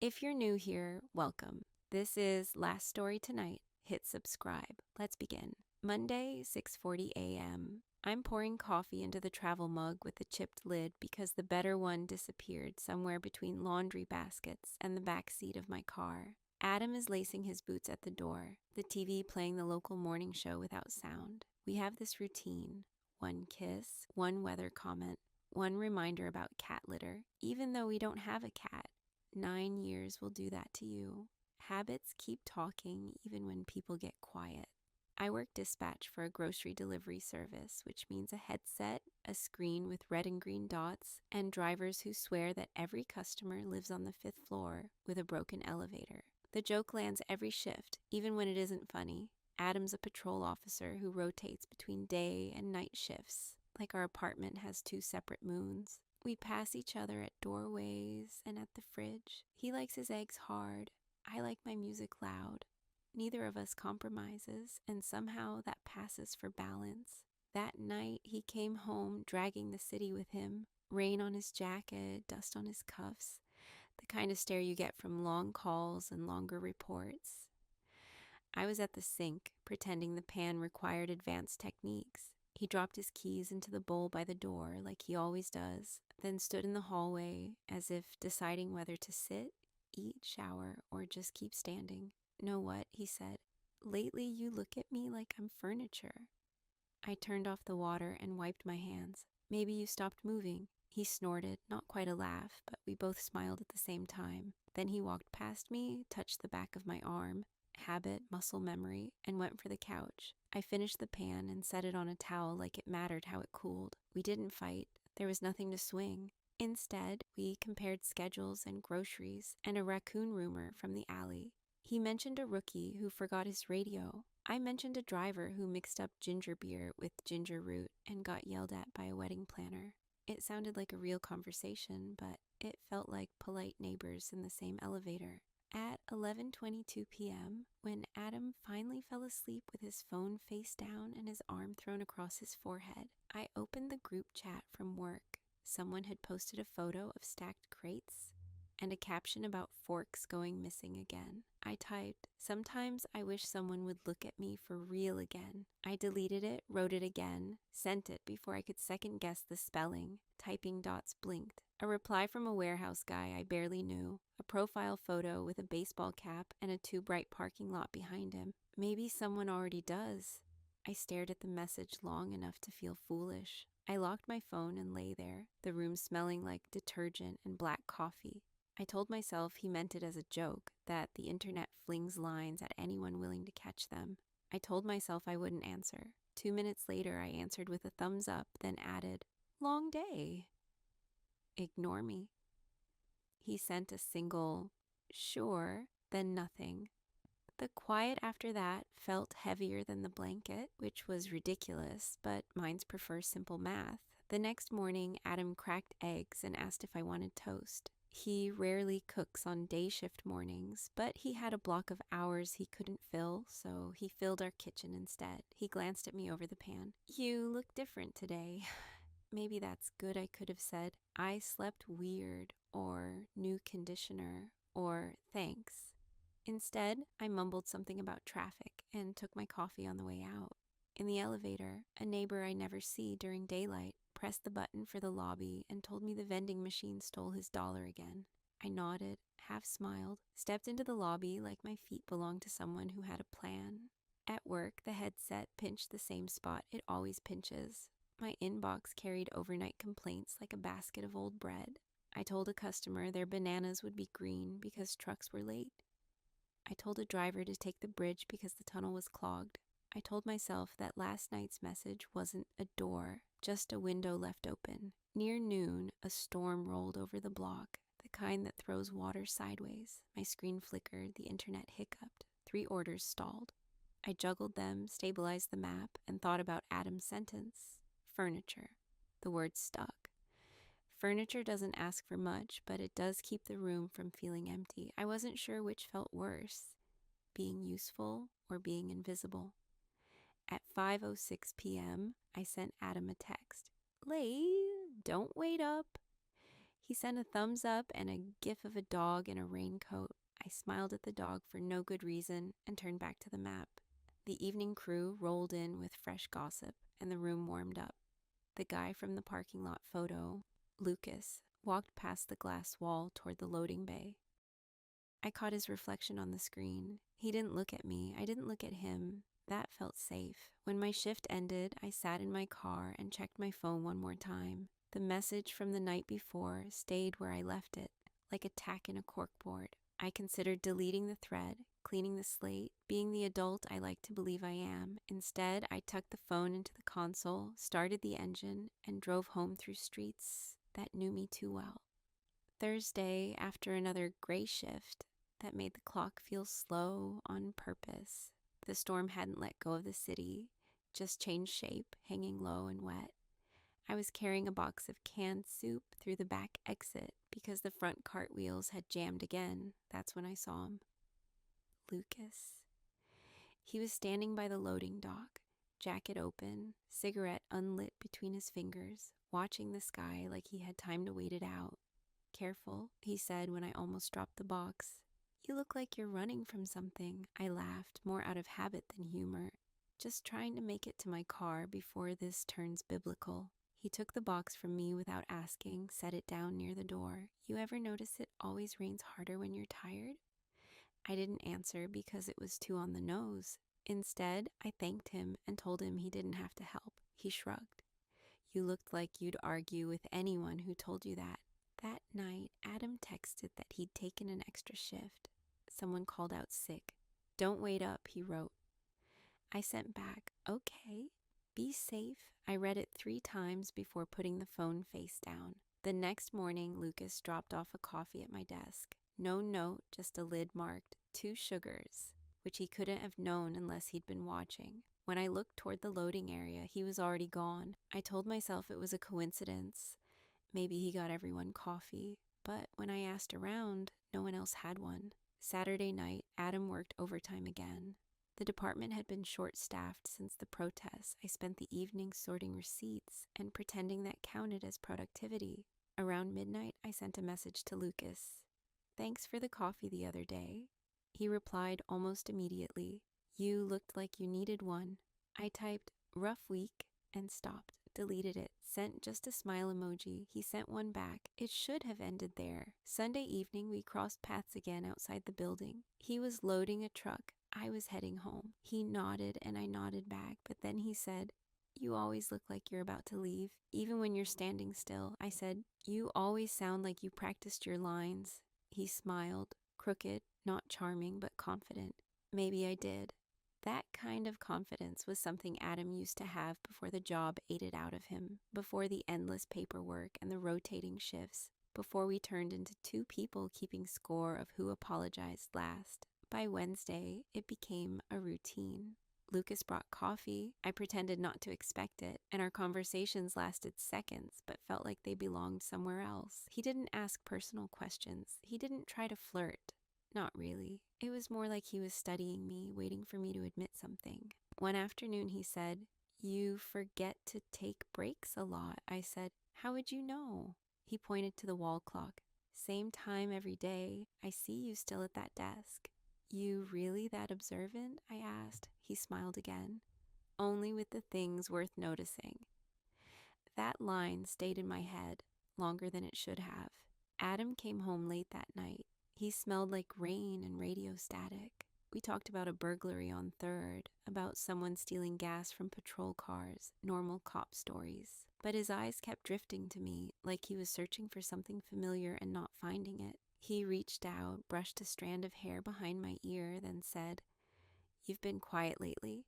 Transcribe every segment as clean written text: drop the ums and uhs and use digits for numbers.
If you're new here, welcome. This is Last Story Tonight. Hit subscribe. Let's begin. Monday, 6:40 a.m. I'm pouring coffee into the travel mug with the chipped lid because the better one disappeared somewhere between laundry baskets and the back seat of my car. Adam is lacing his boots at the door, the TV playing the local morning show without sound. We have this routine: one kiss, one weather comment, one reminder about cat litter, even though we don't have a cat. 9 years will do that to you. Habits keep talking even when people get quiet. I work dispatch for a grocery delivery service, which means a headset, a screen with red and green dots, and drivers who swear that every customer lives on the 5th floor with a broken elevator. The joke lands every shift, even when it isn't funny. Adam's a patrol officer who rotates between day and night shifts, like our apartment has 2 separate moons. We pass each other at doorways and at the fridge. He likes his eggs hard. I like my music loud. Neither of us compromises, and somehow that passes for balance. That night, he came home dragging the city with him. Rain on his jacket, dust on his cuffs. The kind of stare you get from long calls and longer reports. I was at the sink, pretending the pan required advanced techniques. He dropped his keys into the bowl by the door, like he always does, then stood in the hallway as if deciding whether to sit, eat, shower, or just keep standing. "Know what?" he said. "Lately you look at me like I'm furniture." I turned off the water and wiped my hands. "Maybe you stopped moving." He snorted, not quite a laugh, but we both smiled at the same time. Then he walked past me, touched the back of my arm, habit, muscle memory, and went for the couch. I finished the pan and set it on a towel like it mattered how it cooled. We didn't fight. There was nothing to swing. Instead, we compared schedules and groceries and a raccoon rumor from the alley. He mentioned a rookie who forgot his radio. I mentioned a driver who mixed up ginger beer with ginger root and got yelled at by a wedding planner. It sounded like a real conversation, but it felt like polite neighbors in the same elevator. At 11:22 p.m., when Adam finally fell asleep with his phone face down and his arm thrown across his forehead, I opened the group chat from work. Someone had posted a photo of stacked crates and a caption about forks going missing again. I typed, "Sometimes I wish someone would look at me for real again." I deleted it, wrote it again, sent it before I could second guess the spelling. Typing dots blinked. A reply from a warehouse guy I barely knew. A profile photo with a baseball cap and a too bright parking lot behind him. Maybe someone already does. I stared at the message long enough to feel foolish. I locked my phone and lay there, the room smelling like detergent and black coffee. I told myself he meant it as a joke, that the internet flings lines at anyone willing to catch them. I told myself I wouldn't answer. 2 minutes later, I answered with a thumbs up, then added, "Long day." "Ignore me." He sent a single, "Sure," then nothing. The quiet after that felt heavier than the blanket, which was ridiculous, but minds prefer simple math. The next morning, Adam cracked eggs and asked if I wanted toast. He rarely cooks on day shift mornings, but he had a block of hours he couldn't fill, so he filled our kitchen instead. He glanced at me over the pan. "You look different today." Maybe that's good, I could have said. "I slept weird," or "new conditioner," or "thanks." Instead, I mumbled something about traffic and took my coffee on the way out. In the elevator, a neighbor I never see during daylight pressed the button for the lobby and told me the vending machine stole his dollar again. I nodded, half smiled, stepped into the lobby like my feet belonged to someone who had a plan. At work, the headset pinched the same spot it always pinches. My inbox carried overnight complaints like a basket of old bread. I told a customer their bananas would be green because trucks were late. I told a driver to take the bridge because the tunnel was clogged. I told myself that last night's message wasn't a door, just a window left open. Near noon, a storm rolled over the block, the kind that throws water sideways. My screen flickered, the internet hiccuped. 3 orders stalled. I juggled them, stabilized the map, and thought about Adam's sentence. Furniture. The word stuck. Furniture doesn't ask for much, but it does keep the room from feeling empty. I wasn't sure which felt worse, being useful or being invisible. At 5:06 p.m., I sent Adam a text. "Late, don't wait up." He sent a thumbs up and a gif of a dog in a raincoat. I smiled at the dog for no good reason and turned back to the map. The evening crew rolled in with fresh gossip, and the room warmed up. The guy from the parking lot photo, Lucas, walked past the glass wall toward the loading bay. I caught his reflection on the screen. He didn't look at me. I didn't look at him. That felt safe. When my shift ended, I sat in my car and checked my phone one more time. The message from the night before stayed where I left it, like a tack in a corkboard. I considered deleting the thread, cleaning the slate, being the adult I like to believe I am. Instead, I tucked the phone into the console, started the engine, and drove home through streets that knew me too well. Thursday, after another gray shift that made the clock feel slow on purpose, the storm hadn't let go of the city, just changed shape, hanging low and wet. I was carrying a box of canned soup through the back exit because the front cartwheels had jammed again. That's when I saw him. Lucas. He was standing by the loading dock, jacket open, cigarette unlit between his fingers, watching the sky like he had time to wait it out. "Careful," he said when I almost dropped the box. "You look like you're running from something." I laughed, more out of habit than humor. "Just trying to make it to my car before this turns biblical." He took the box from me without asking, set it down near the door. "You ever notice it always rains harder when you're tired?" I didn't answer because it was too on the nose. Instead, I thanked him and told him he didn't have to help. He shrugged. "You looked like you'd argue with anyone who told you that." That night, Adam texted that he'd taken an extra shift. Someone called out sick. "Don't wait up," he wrote. I sent back, "Okay, be safe." I read it 3 times before putting the phone face down. The next morning, Lucas dropped off a coffee at my desk. No note, just a lid marked 2 sugars, which he couldn't have known unless he'd been watching. When I looked toward the loading area, he was already gone. I told myself it was a coincidence. Maybe he got everyone coffee. But when I asked around, no one else had one. Saturday night, Adam worked overtime again. The department had been short-staffed since the protests. I spent the evening sorting receipts and pretending that counted as productivity. Around midnight, I sent a message to Lucas. "Thanks for the coffee the other day." He replied almost immediately. "You looked like you needed one." I typed, "rough week," and stopped, deleted it, sent just a smile emoji. He sent one back. It should have ended there. Sunday evening, we crossed paths again outside the building. He was loading a truck. I was heading home. He nodded and I nodded back, but then he said, "You always look like you're about to leave, even when you're standing still." I said, "You always sound like you practiced your lines." He smiled, crooked, not charming, but confident. Maybe I did. That kind of confidence was something Adam used to have before the job ate it out of him, before the endless paperwork and the rotating shifts, before we turned into 2 people keeping score of who apologized last. By Wednesday, it became a routine. Lucas brought coffee. I pretended not to expect it, and our conversations lasted seconds but felt like they belonged somewhere else. He didn't ask personal questions. He didn't try to flirt. Not really. It was more like he was studying me, waiting for me to admit something. One afternoon he said, "You forget to take breaks a lot." I said, "How would you know?" He pointed to the wall clock. "Same time every day. I see you still at that desk." "You really that observant?" I asked. He smiled again. "Only with the things worth noticing." That line stayed in my head longer than it should have. Adam came home late that night. He smelled like rain and radio static. We talked about a burglary on 3rd, about someone stealing gas from patrol cars, normal cop stories. But his eyes kept drifting to me, like he was searching for something familiar and not finding it. He reached out, brushed a strand of hair behind my ear, then said, "You've been quiet lately."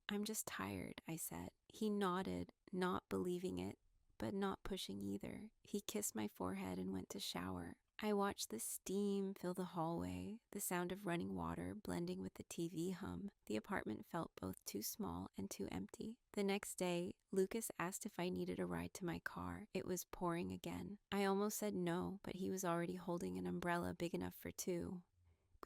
"I'm just tired," I said. He nodded, not believing it, but not pushing either. He kissed my forehead and went to shower. I watched the steam fill the hallway, the sound of running water blending with the TV hum. The apartment felt both too small and too empty. The next day, Lucas asked if I needed a ride to my car. It was pouring again. I almost said no, but he was already holding an umbrella big enough for 2.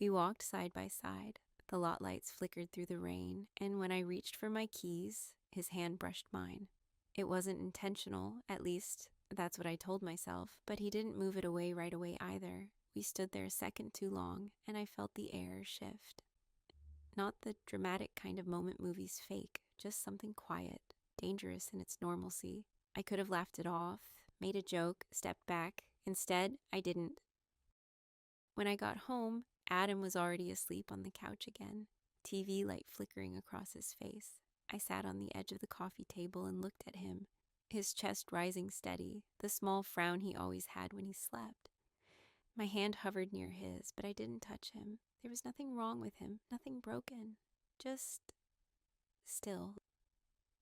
We walked side by side. The lot lights flickered through the rain, and when I reached for my keys, his hand brushed mine. It wasn't intentional, at least That's what I told myself, but he didn't move it away right away either. We stood there a second too long, and I felt the air shift. Not the dramatic kind of moment movies fake, just something quiet, dangerous in its normalcy. I could have laughed it off, made a joke, stepped back. Instead, I didn't. When I got home, Adam was already asleep on the couch again, TV light flickering across his face. I sat on the edge of the coffee table and looked at him, his chest rising steady, the small frown he always had when he slept. My hand hovered near his, but I didn't touch him. There was nothing wrong with him, nothing broken, just still.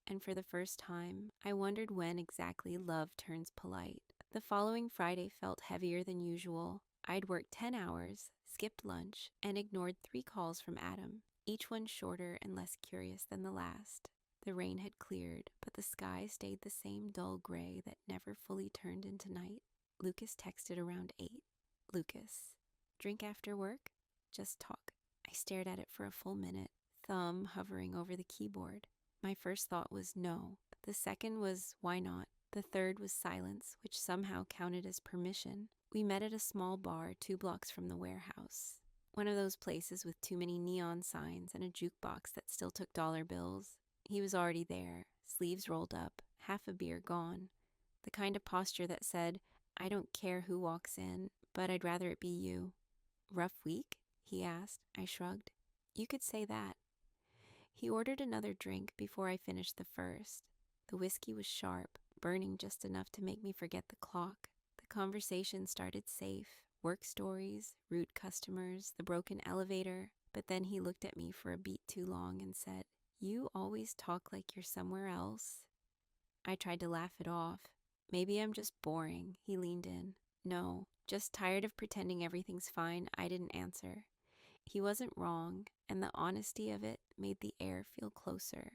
And for the first time, I wondered when exactly love turns polite. The following Friday felt heavier than usual. I'd worked 10 hours, skipped lunch, and ignored 3 calls from Adam, each one shorter and less curious than the last. The rain had cleared, but the sky stayed the same dull gray that never fully turned into night. Lucas texted around 8. Lucas, drink after work? Just talk. I stared at it for a full minute, thumb hovering over the keyboard. My first thought was no. The second was why not? The third was silence, which somehow counted as permission. We met at a small bar 2 blocks from the warehouse. One of those places with too many neon signs and a jukebox that still took dollar bills. He was already there, sleeves rolled up, half a beer gone. The kind of posture that said, I don't care who walks in, but I'd rather it be you. Rough week? He asked. I shrugged. You could say that. He ordered another drink before I finished the first. The whiskey was sharp, burning just enough to make me forget the clock. The conversation started safe. Work stories, rude customers, the broken elevator. But then he looked at me for a beat too long and said, You always talk like you're somewhere else. I tried to laugh it off. Maybe I'm just boring. He leaned in. No, just tired of pretending everything's fine. I didn't answer. He wasn't wrong, and the honesty of it made the air feel closer.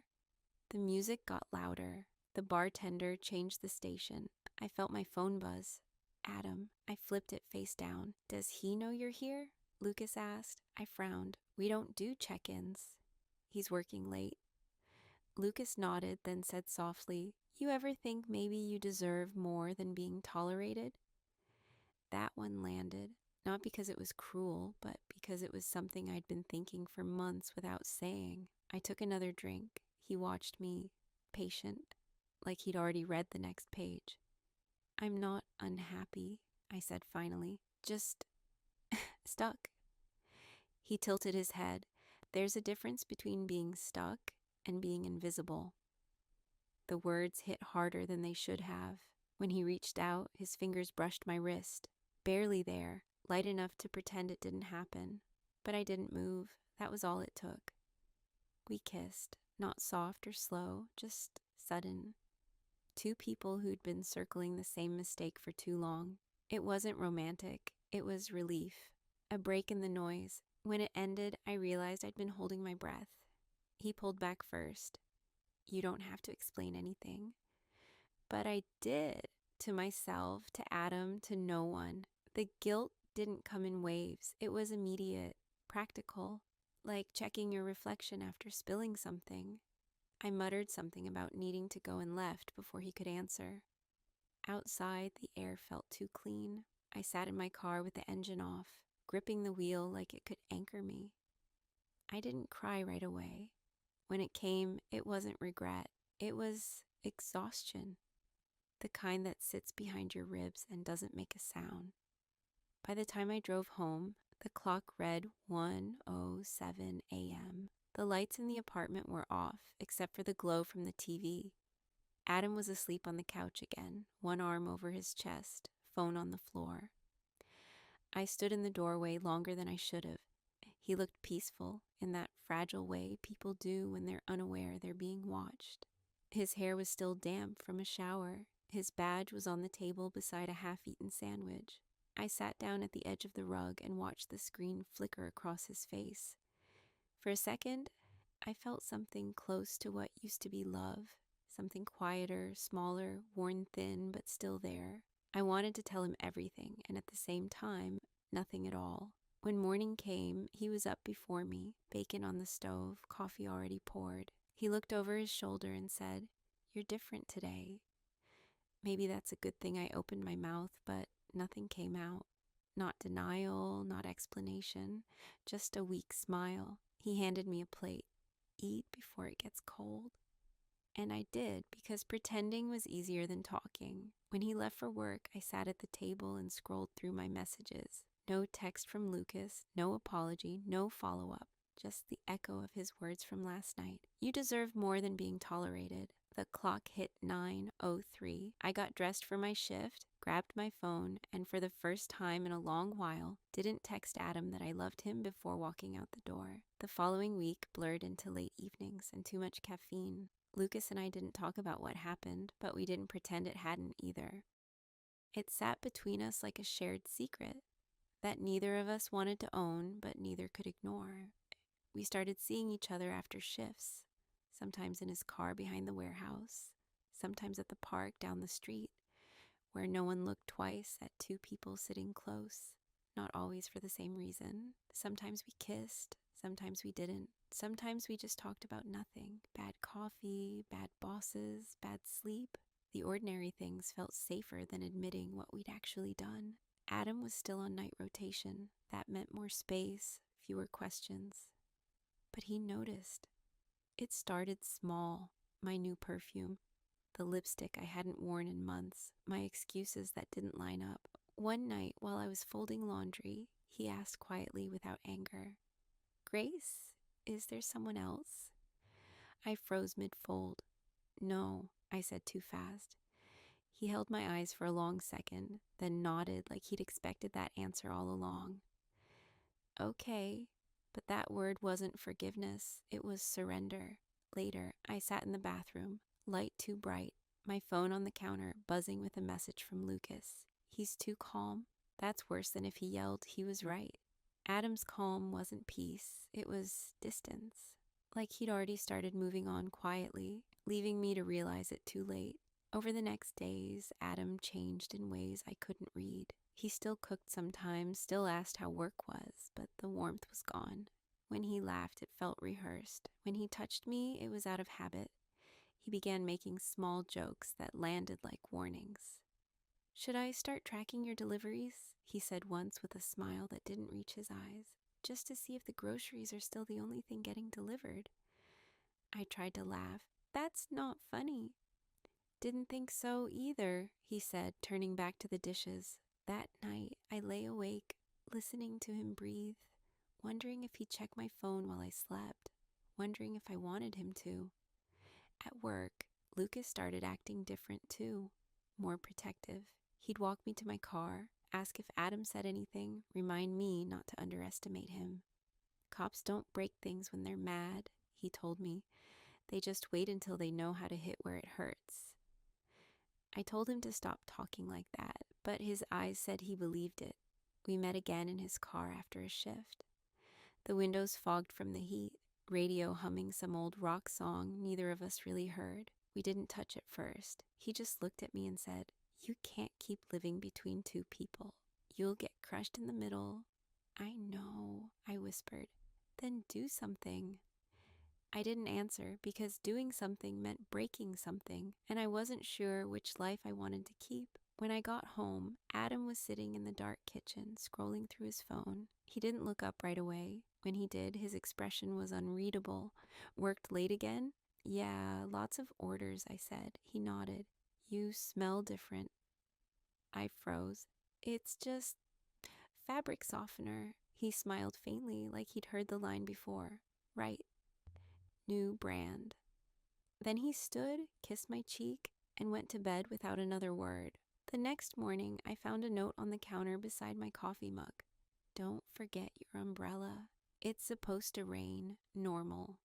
The music got louder. The bartender changed the station. I felt my phone buzz. Adam. I flipped it face down. Does he know you're here? Lucas asked. I frowned. We don't do check-ins. He's working late. Lucas nodded, then said softly, You ever think maybe you deserve more than being tolerated? That one landed. Not because it was cruel, but because it was something I'd been thinking for months without saying. I took another drink. He watched me, patient, like he'd already read the next page. I'm not unhappy, I said finally. Just stuck. He tilted his head. There's a difference between being stuck and being invisible. The words hit harder than they should have. When he reached out, his fingers brushed my wrist. Barely there, light enough to pretend it didn't happen. But I didn't move. That was all it took. We kissed, not soft or slow, just sudden. 2 people who'd been circling the same mistake for too long. It wasn't romantic. It was relief. A break in the noise. When it ended, I realized I'd been holding my breath. He pulled back first. You don't have to explain anything. But I did. To myself, to Adam, to no one. The guilt didn't come in waves. It was immediate, practical, like checking your reflection after spilling something. I muttered something about needing to go and left before he could answer. Outside, the air felt too clean. I sat in my car with the engine off, gripping the wheel like it could anchor me. I didn't cry right away. When it came, it wasn't regret. It was exhaustion. The kind that sits behind your ribs and doesn't make a sound. By the time I drove home, the clock read 1:07 a.m. The lights in the apartment were off, except for the glow from the TV. Adam was asleep on the couch again, one arm over his chest, phone on the floor. I stood in the doorway longer than I should have. He looked peaceful, in that fragile way people do when they're unaware they're being watched. His hair was still damp from a shower. His badge was on the table beside a half-eaten sandwich. I sat down at the edge of the rug and watched the screen flicker across his face. For a second, I felt something close to what used to be love, something quieter, smaller, worn thin, but still there. I wanted to tell him everything, and at the same time, nothing at all. When morning came, he was up before me, bacon on the stove, coffee already poured. He looked over his shoulder and said, You're different today. Maybe that's a good thing I opened my mouth, but nothing came out. Not denial, not explanation, just a weak smile. He handed me a plate. Eat before it gets cold. And I did, because pretending was easier than talking. When he left for work, I sat at the table and scrolled through my messages. No text from Lucas, no apology, no follow-up. Just the echo of his words from last night. You deserve more than being tolerated. The clock hit 9:03. I got dressed for my shift, grabbed my phone, and for the first time in a long while, didn't text Adam that I loved him before walking out the door. The following week blurred into late evenings and too much caffeine. Lucas and I didn't talk about what happened, but we didn't pretend it hadn't either. It sat between us like a shared secret that neither of us wanted to own, but neither could ignore. We started seeing each other after shifts, sometimes in his car behind the warehouse, sometimes at the park down the street, where no one looked twice at two people sitting close, not always for the same reason. Sometimes we kissed, sometimes we didn't. Sometimes we just talked about nothing. Bad coffee, bad bosses, bad sleep. The ordinary things felt safer than admitting what we'd actually done. Adam was still on night rotation. That meant more space, fewer questions. But he noticed. It started small. My new perfume, the lipstick I hadn't worn in months, my excuses that didn't line up. One night, while I was folding laundry, he asked quietly without anger, "Grace, is there someone else?" I froze mid-fold. "No," I said too fast. He held my eyes for a long second, then nodded like he'd expected that answer all along. "Okay," but that word wasn't forgiveness, it was surrender. Later, I sat in the bathroom, light too bright, my phone on the counter, buzzing with a message from Lucas. "He's too calm." That's worse than if he yelled. He was right. Adam's calm wasn't peace, it was distance. Like he'd already started moving on quietly, leaving me to realize it too late. Over the next days, Adam changed in ways I couldn't read. He still cooked sometimes, still asked how work was, but the warmth was gone. When he laughed, it felt rehearsed. When he touched me, it was out of habit. He began making small jokes that landed like warnings. "Should I start tracking your deliveries?" he said once with a smile that didn't reach his eyes, "just to see if the groceries are still the only thing getting delivered." I tried to laugh. "That's not funny." "Didn't think so either," he said, turning back to the dishes. That night, I lay awake, listening to him breathe, wondering if he'd check my phone while I slept, wondering if I wanted him to. At work, Lucas started acting different too, more protective. He'd walk me to my car, ask if Adam said anything, remind me not to underestimate him. "Cops don't break things when they're mad," he told me. "They just wait until they know how to hit where it hurts." I told him to stop talking like that, but his eyes said he believed it. We met again in his car after a shift. The windows fogged from the heat, radio humming some old rock song neither of us really heard. We didn't touch at first. He just looked at me and said, "You can't keep living between two people. You'll get crushed in the middle." "I know," I whispered. "Then do something." I didn't answer because doing something meant breaking something, and I wasn't sure which life I wanted to keep. When I got home, Adam was sitting in the dark kitchen, scrolling through his phone. He didn't look up right away. When he did, his expression was unreadable. "Worked late again?" "Yeah, lots of orders," I said. He nodded. "You smell different." I froze. "It's just fabric softener." He smiled faintly, like he'd heard the line before. "Right. New brand." Then he stood, kissed my cheek, and went to bed without another word. The next morning, I found a note on the counter beside my coffee mug. "Don't forget your umbrella. It's supposed to rain. Normal.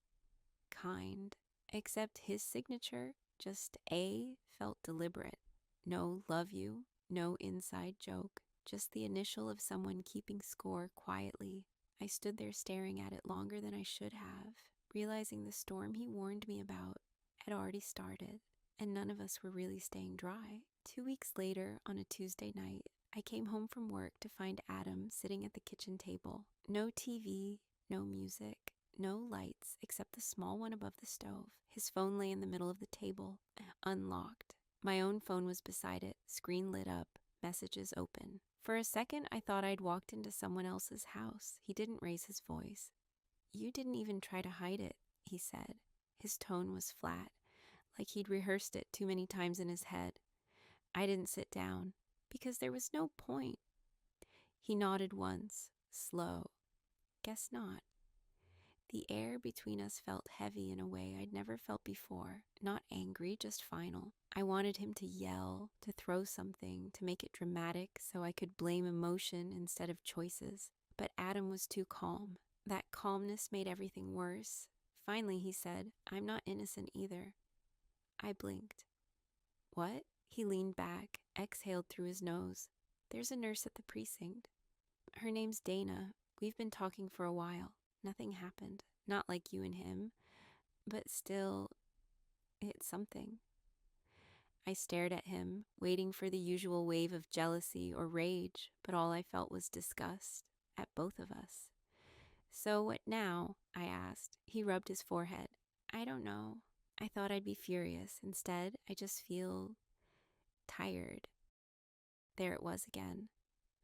Kind." Except his signature, just A, felt deliberate. No "love you," no inside joke, just the initial of someone keeping score quietly. I stood there staring at it longer than I should have, realizing the storm he warned me about had already started, and none of us were really staying dry. 2 weeks later, on a Tuesday night, I came home from work to find Adam sitting at the kitchen table. No TV, no music, no lights except the small one above the stove. His phone lay in the middle of the table, unlocked. My own phone was beside it, screen lit up, messages open. For a second, I thought I'd walked into someone else's house. He didn't raise his voice. "You didn't even try to hide it," he said. His tone was flat, like he'd rehearsed it too many times in his head. I didn't sit down, because there was no point. He nodded once, slow. "Guess not." The air between us felt heavy in a way I'd never felt before. Not angry, just final. I wanted him to yell, to throw something, to make it dramatic so I could blame emotion instead of choices. But Adam was too calm. That calmness made everything worse. Finally, he said, "I'm not innocent either." I blinked. "What?" He leaned back, exhaled through his nose. "There's a nurse at the precinct. Her name's Dana. We've been talking for a while. Nothing happened. Not like you and him. But still, it's something." I stared at him, waiting for the usual wave of jealousy or rage, but all I felt was disgust at both of us. "So what now?" I asked. He rubbed his forehead. "I don't know. I thought I'd be furious. Instead, I just feel tired." There it was again.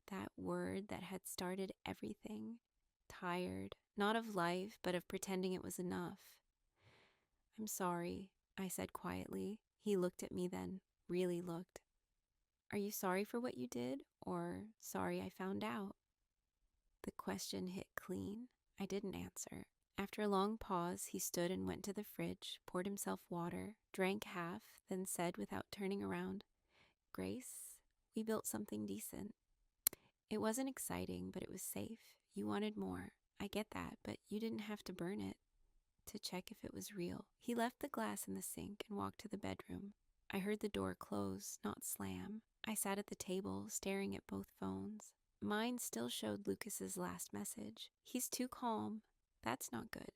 That word that had started everything. Tired. Not of life, but of pretending it was enough. "I'm sorry," I said quietly. He looked at me then, really looked. "Are you sorry for what you did, or sorry I found out?" The question hit clean. I didn't answer. After a long pause, he stood and went to the fridge, poured himself water, drank half, then said without turning around, "Grace, we built something decent. It wasn't exciting, but it was safe. You wanted more. I get that, but you didn't have to burn it to check if it was real." He left the glass in the sink and walked to the bedroom. I heard the door close, not slam. I sat at the table, staring at both phones. Mine still showed Lucas's last message. "He's too calm. That's not good."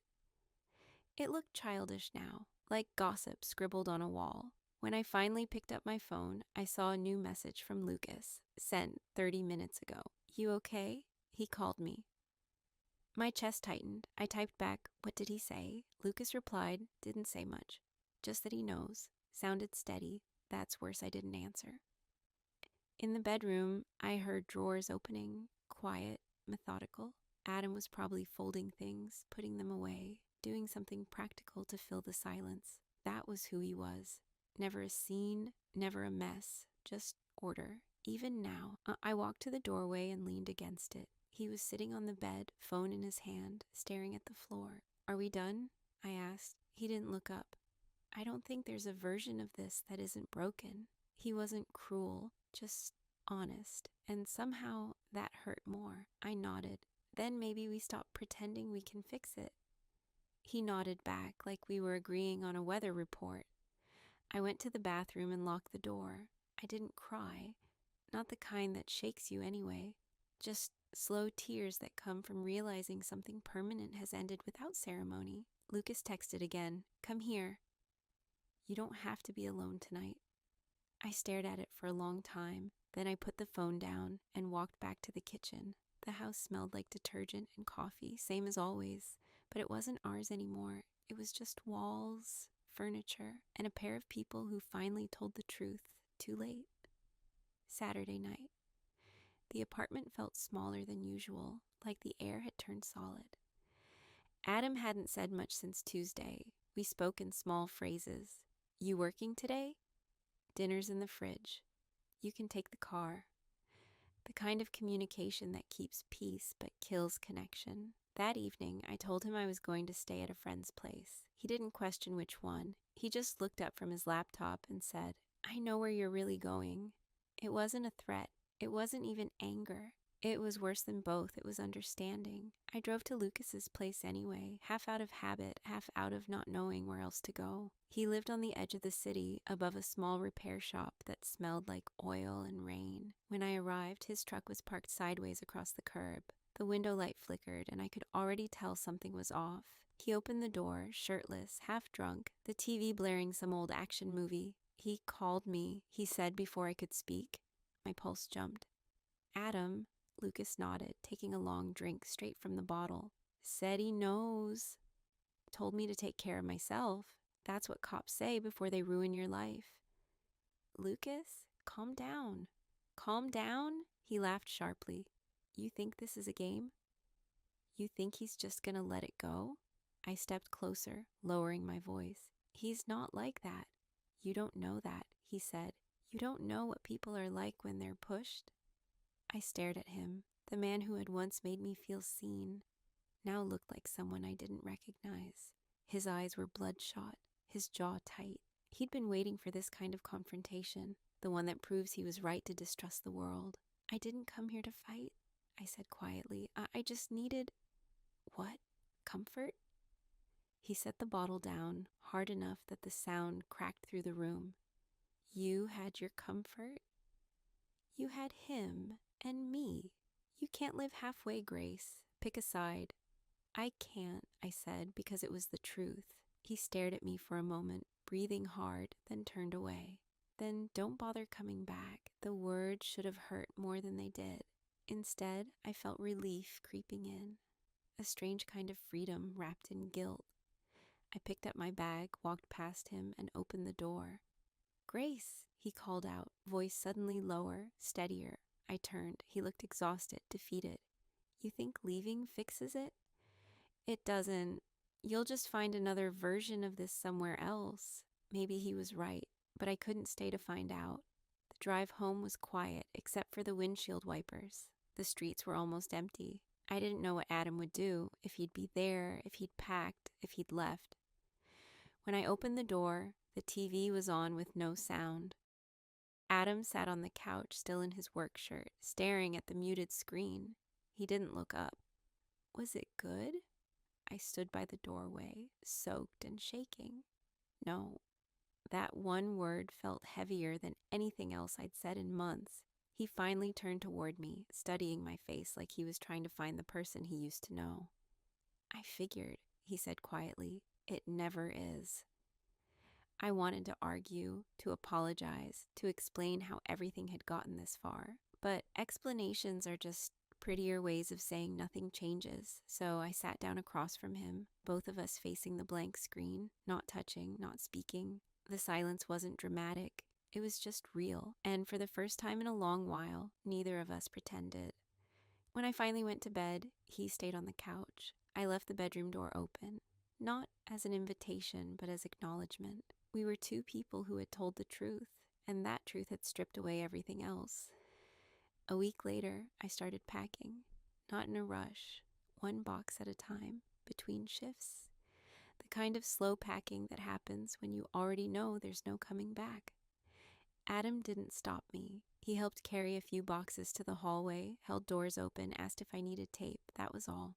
It looked childish now, like gossip scribbled on a wall. When I finally picked up my phone, I saw a new message from Lucas, sent 30 minutes ago. "You okay?" He called me. My chest tightened. I typed back, "What did he say?" Lucas replied, "Didn't say much. Just that he knows." Sounded steady. That's worse, I didn't answer. In the bedroom, I heard drawers opening, quiet, methodical. Adam was probably folding things, putting them away, doing something practical to fill the silence. That was who he was. Never a scene, never a mess, just order. Even now, I walked to the doorway and leaned against it. He was sitting on the bed, phone in his hand, staring at the floor. "Are we done?" I asked. He didn't look up. "I don't think there's a version of this that isn't broken." He wasn't cruel, just honest, and somehow that hurt more. I nodded. "Then maybe we stop pretending we can fix it." He nodded back like we were agreeing on a weather report. I went to the bathroom and locked the door. I didn't cry, not the kind that shakes you anyway, just slow tears that come from realizing something permanent has ended without ceremony. Lucas texted again, "Come here. You don't have to be alone tonight." I stared at it for a long time. Then I put the phone down and walked back to the kitchen. The house smelled like detergent and coffee, same as always, but it wasn't ours anymore. It was just walls, furniture, and a pair of people who finally told the truth too late. Saturday night. The apartment felt smaller than usual, like the air had turned solid. Adam hadn't said much since Tuesday. We spoke in small phrases. "You working today?" "Dinner's in the fridge. You can take the car." The kind of communication that keeps peace but kills connection. That evening, I told him I was going to stay at a friend's place. He didn't question which one. He just looked up from his laptop and said, "I know where you're really going." It wasn't a threat. It wasn't even anger. It was worse than both. It was understanding. I drove to Lucas's place anyway, half out of habit, half out of not knowing where else to go. He lived on the edge of the city, above a small repair shop that smelled like oil and rain. When I arrived, his truck was parked sideways across the curb. The window light flickered, and I could already tell something was off. He opened the door, shirtless, half drunk, the TV blaring some old action movie. "He called me," he said before I could speak. My pulse jumped. "Adam," Lucas nodded, taking a long drink straight from the bottle. "Said he knows. Told me to take care of myself. That's what cops say before they ruin your life." Lucas, calm down. Calm down? He laughed sharply. You think this is a game? You think he's just gonna let it go? I stepped closer, lowering my voice. He's not like that. You don't know that, he said. You don't know what people are like when they're pushed. I stared at him. The man who had once made me feel seen now looked like someone I didn't recognize. His eyes were bloodshot, his jaw tight. He'd been waiting for this kind of confrontation, the one that proves he was right to distrust the world. I didn't come here to fight, I said quietly. I just needed... What? Comfort? He set the bottle down, hard enough that the sound cracked through the room. You had your comfort? You had him and me. You can't live halfway, Grace. Pick a side. I can't, I said, because it was the truth. He stared at me for a moment, breathing hard, then turned away. Then don't bother coming back. The words should have hurt more than they did. Instead, I felt relief creeping in, a strange kind of freedom wrapped in guilt. I picked up my bag, walked past him, and opened the door. Grace, he called out, voice suddenly lower, steadier. I turned. He looked exhausted, defeated. You think leaving fixes it? It doesn't. You'll just find another version of this somewhere else. Maybe he was right, but I couldn't stay to find out. The drive home was quiet, except for the windshield wipers. The streets were almost empty. I didn't know what Adam would do, if he'd be there, if he'd packed, if he'd left. When I opened the door, the TV was on with no sound. Adam sat on the couch, still in his work shirt, staring at the muted screen. He didn't look up. Was it good? I stood by the doorway, soaked and shaking. No, that one word felt heavier than anything else I'd said in months. He finally turned toward me, studying my face like he was trying to find the person he used to know. I figured, he said quietly. It never is. I wanted to argue, to apologize, to explain how everything had gotten this far. But explanations are just prettier ways of saying nothing changes. So I sat down across from him, both of us facing the blank screen, not touching, not speaking. The silence wasn't dramatic. It was just real. And for the first time in a long while, neither of us pretended. When I finally went to bed, he stayed on the couch. I left the bedroom door open, not as an invitation, but as acknowledgement. We were two people who had told the truth, and that truth had stripped away everything else. A week later, I started packing, not in a rush, one box at a time, between shifts. The kind of slow packing that happens when you already know there's no coming back. Adam didn't stop me. He helped carry a few boxes to the hallway, held doors open, asked if I needed tape. That was all.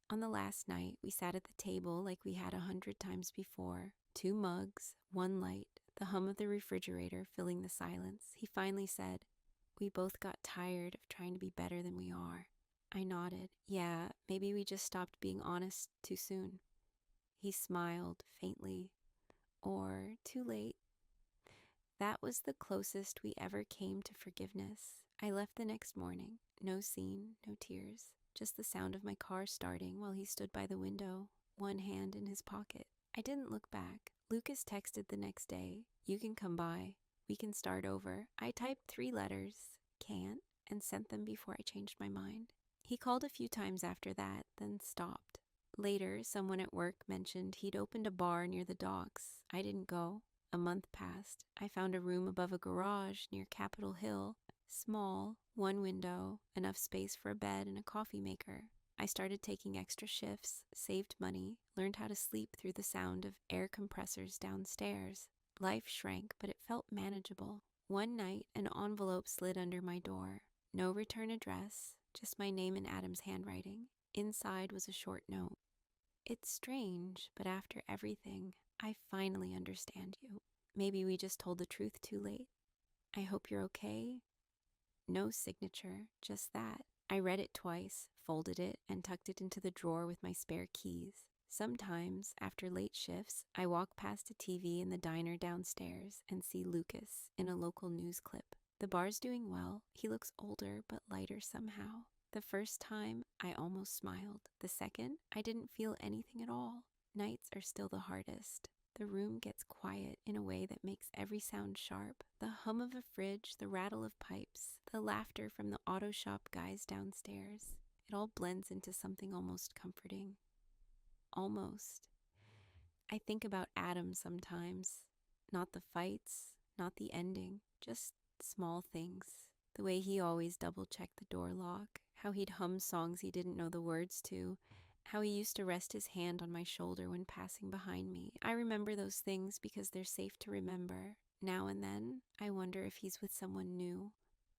On the last night, we sat at the table like we had 100 times before. 2 mugs, 1 light, the hum of the refrigerator filling the silence. He finally said, "We both got tired of trying to be better than we are." I nodded. Yeah, maybe we just stopped being honest too soon. He smiled faintly. Or too late. That was the closest we ever came to forgiveness. I left the next morning. No scene, no tears. Just the sound of my car starting while he stood by the window, one hand in his pocket. I didn't look back. Lucas texted the next day. You can come by. We can start over. I typed 3 letters, can't, and sent them before I changed my mind. He called a few times after that, then stopped. Later, someone at work mentioned he'd opened a bar near the docks. I didn't go. A month passed. I found a room above a garage near Capitol Hill. Small, 1 window, enough space for a bed and a coffee maker. I started taking extra shifts, saved money, learned how to sleep through the sound of air compressors downstairs. Life shrank, but it felt manageable. One night, an envelope slid under my door. No return address, just my name in Adam's handwriting. Inside was a short note. It's strange, but after everything, I finally understand you. Maybe we just told the truth too late. I hope you're okay. No signature, just that. I read it twice, folded it, and tucked it into the drawer with my spare keys. Sometimes, after late shifts, I walk past a TV in the diner downstairs and see Lucas in a local news clip. The bar's doing well. He looks older but lighter somehow. The first time, I almost smiled. The second, I didn't feel anything at all. Nights are still the hardest. the room gets quiet in a way that makes every sound sharp. The hum of a fridge, the rattle of pipes, the laughter from the auto shop guys downstairs. It all blends into something almost comforting. Almost. I think about Adam sometimes. Not the fights, not the ending, just small things. The way he always double-checked the door lock, how he'd hum songs he didn't know the words to, how he used to rest his hand on my shoulder when passing behind me. I remember those things because they're safe to remember. Now and then, I wonder if he's with someone new.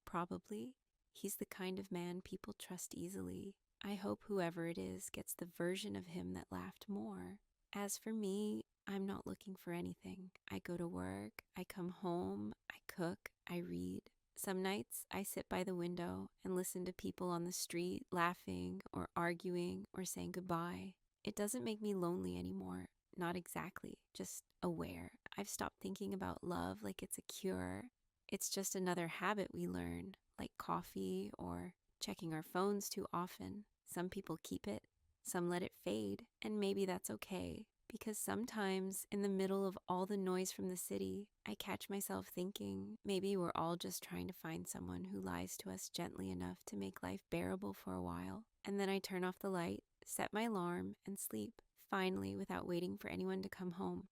Probably. He's the kind of man people trust easily. I hope whoever it is gets the version of him that laughed more. As for me, I'm not looking for anything. I go to work, I come home, I cook, I read. Some nights I sit by the window and listen to people on the street laughing or arguing or saying goodbye. It doesn't make me lonely anymore. Not exactly, just aware. I've stopped thinking about love like it's a cure. It's just another habit we learn, like coffee or checking our phones too often. Some people keep it, some let it fade, and maybe that's okay. Because sometimes, in the middle of all the noise from the city, I catch myself thinking maybe we're all just trying to find someone who lies to us gently enough to make life bearable for a while. And then I turn off the light, set my alarm, and sleep, finally, without waiting for anyone to come home.